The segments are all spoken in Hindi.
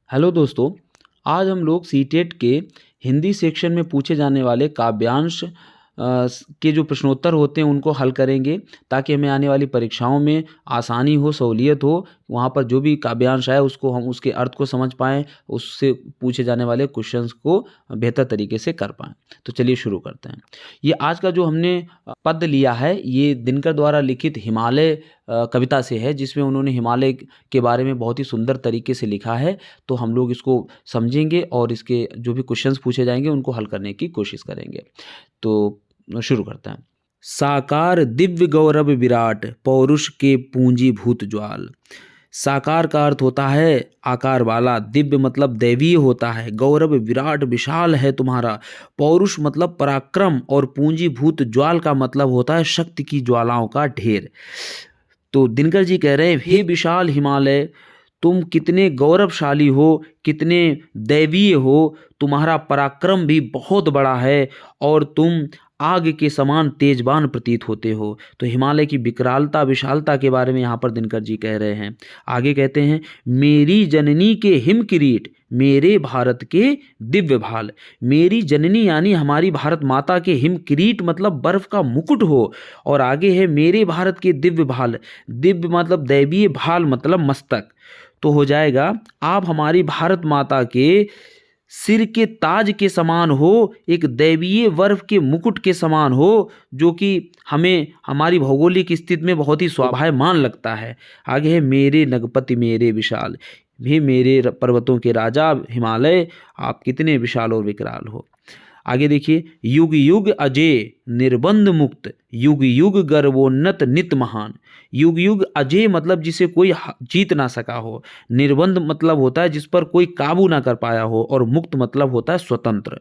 हेलो दोस्तों। आज हम लोग सीटेट के हिंदी सेक्शन में पूछे जाने वाले काव्यांश के जो प्रश्नोत्तर होते हैं उनको हल करेंगे, ताकि हमें आने वाली परीक्षाओं में आसानी हो, सहूलियत हो। वहाँ पर जो भी काव्यांश आए उसको हम उसके अर्थ को समझ पाएँ, उससे पूछे जाने वाले क्वेश्चंस को बेहतर तरीके से कर पाएँ। तो चलिए शुरू करते हैं। ये आज का जो हमने पद्य लिया है, ये दिनकर द्वारा लिखित हिमालय कविता से है, जिसमें उन्होंने हिमालय के बारे में बहुत ही सुंदर तरीके से लिखा है। तो हम लोग इसको समझेंगे और इसके जो भी क्वेश्चंस पूछे जाएंगे उनको हल करने की कोशिश करेंगे। तो शुरू करते हैं। साकार दिव्य गौरव विराट, पौरुष के पूंजीभूत ज्वाल। साकार का अर्थ होता है आकार वाला, दिव्य मतलब दैवीय होता है, गौरव विराट विशाल है तुम्हारा, पौरुष मतलब पराक्रम, और पूंजीभूत ज्वाल का मतलब होता है शक्ति की ज्वालाओं का ढेर। तो दिनकर जी कह रहे हैं, हे विशाल हिमालय, तुम कितने गौरवशाली हो, कितने दैवीय हो, तुम्हारा पराक्रम भी बहुत बड़ा है और तुम आग के समान तेजबान प्रतीत होते हो। तो हिमालय की विकरालता विशालता के बारे में यहाँ पर दिनकर जी कह रहे हैं। आगे कहते हैं, मेरी जननी के हिम किरीट, मेरे भारत के दिव्य भाल। मेरी जननी यानी हमारी भारत माता के हिम किरीट मतलब बर्फ का मुकुट हो, और आगे है मेरे भारत के दिव्य भाल। दिव्य मतलब दैवीय, भाल मतलब मस्तक। तो हो जाएगा आप हमारी भारत माता के सिर के ताज के समान हो, एक दैवीय बर्फ के मुकुट के समान हो, जो कि हमें हमारी भौगोलिक स्थिति में बहुत ही स्वाभाविक लगता है। आगे है मेरे नगपति मेरे विशाल, भी मेरे पर्वतों के राजा हिमालय, आप कितने विशाल और विकराल हो। आगे देखिए, युग युग अजय निर्बंध मुक्त, युग युग गर्वोन्नत नित महान। युग युग अजय मतलब जिसे कोई जीत ना सका हो, निर्बंध मतलब होता है जिस पर कोई काबू ना कर पाया हो, और मुक्त मतलब होता है स्वतंत्र।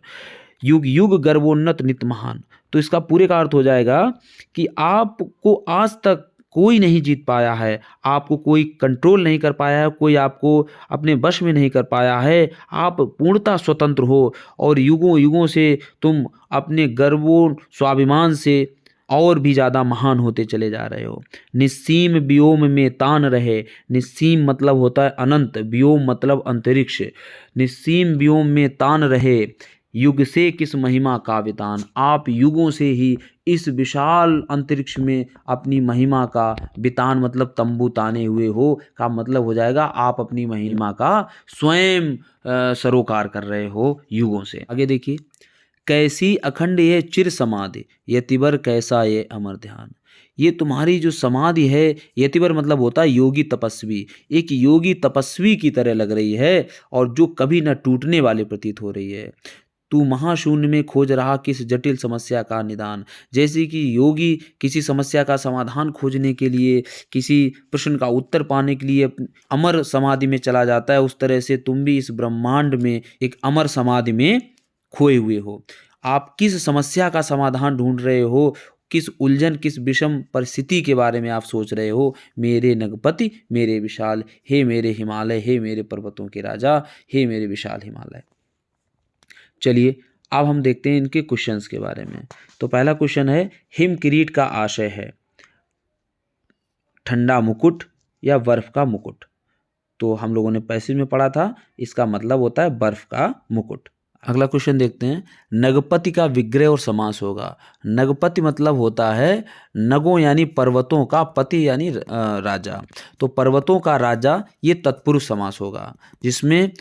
युग युग गर्वोन्नत नित महान, तो इसका पूरे का अर्थ हो जाएगा कि आपको आज तक कोई नहीं जीत पाया है, आपको कोई कंट्रोल नहीं कर पाया है, कोई आपको अपने वश में नहीं कर पाया है, आप पूर्णतः स्वतंत्र हो, और युगों युगों से तुम अपने गर्वों स्वाभिमान से और भी ज़्यादा महान होते चले जा रहे हो। निस्सीम व्योम में तान रहे, निस्सीम मतलब होता है अनंत, व्योम मतलब अंतरिक्ष। निस्सीम व्योम में तान रहे, युग से किस महिमा का वितान। आप युगों से ही इस विशाल अंतरिक्ष में अपनी महिमा का वितान मतलब तंबू ताने हुए हो, का मतलब हो जाएगा आप अपनी महिमा का स्वयं सरोकार कर रहे हो युगों से। आगे देखिए, कैसी अखंड ये चिर समाधि, यतिवर कैसा ये अमर ध्यान। ये तुम्हारी जो समाधि है, यतिवर मतलब होता है योगी तपस्वी, एक योगी तपस्वी की तरह लग रही है, और जो कभी न टूटने वाली प्रतीत हो रही है। तू महाशून्य में खोज रहा किस जटिल समस्या का निदान। जैसे कि योगी किसी समस्या का समाधान खोजने के लिए, किसी प्रश्न का उत्तर पाने के लिए अमर समाधि में चला जाता है, उस तरह से तुम भी इस ब्रह्मांड में एक अमर समाधि में खोए हुए हो। आप किस समस्या का समाधान ढूंढ रहे हो, किस उलझन, किस विषम परिस्थिति के बारे में आप सोच रहे हो। मेरे नगपति मेरे विशाल, हे मेरे हिमालय, हे मेरे पर्वतों के राजा, हे मेरे विशाल हिमालय। चलिए अब हम देखते हैं इनके क्वेश्चंस के बारे में। तो पहला क्वेश्चन है, हिम किरीट का आशय है ठंडा मुकुट या बर्फ का मुकुट। तो हम लोगों ने पैसेज में पढ़ा था, इसका मतलब होता है बर्फ का मुकुट। अगला क्वेश्चन देखते हैं, नगपति का विग्रह और समास होगा। नगपति मतलब होता है नगों यानी पर्वतों का, पति यानी राजा। तो पर्वतों का राजा ये तत्पुरुष समास होगा, जिसमें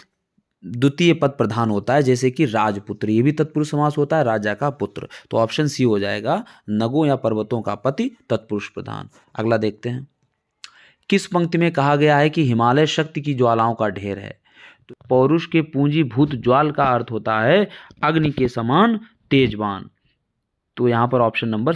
द्वितीय पद प्रधान होता है, जैसे कि राजपुत्र, ये भी तत्पुरुष समास होता है, राजा का पुत्र। तो ऑप्शन सी हो जाएगा, नगों या पर्वतों का पति तत्पुरुष प्रधान। अगला देखते हैं, किस पंक्ति में कहा गया है कि हिमालय शक्ति की ज्वालाओं का ढेर है। तो पौरुष के पूंजीभूत ज्वाल का अर्थ होता है अग्नि के समान तेजवान। तो यहाँ पर ऑप्शन नंबर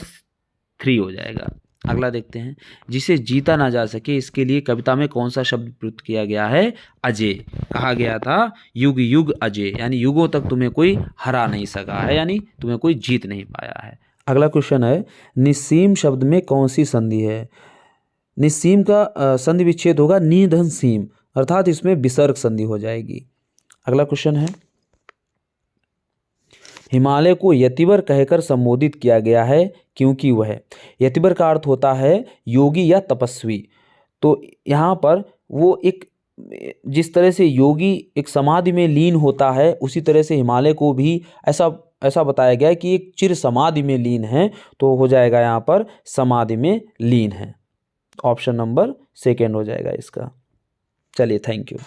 3 हो जाएगा। अगला देखते हैं, जिसे जीता ना जा सके, इसके लिए कविता में कौन सा शब्द प्रयुक्त किया गया है। अजय। कहा गया था युग युग अजय, यानी युगों तक तुम्हें कोई हरा नहीं सका है, यानी तुम्हें कोई जीत नहीं पाया है। अगला क्वेश्चन है, निस्सीम शब्द में कौन सी संधि है। निस्सीम का संधि विच्छेद होगा निधन सीम, अर्थात इसमें विसर्ग संधि हो जाएगी। अगला क्वेश्चन है, हिमालय को यतिवर कहकर संबोधित किया गया है क्योंकि वह, यतिवर का अर्थ होता है योगी या तपस्वी। तो यहाँ पर वो एक जिस तरह से योगी एक समाधि में लीन होता है, उसी तरह से हिमालय को भी ऐसा ऐसा बताया गया है कि एक चिर समाधि में लीन है, तो हो जाएगा यहाँ पर समाधि में लीन है। ऑप्शन नंबर सेकेंड हो जाएगा इसका। चलिए, थैंक यू।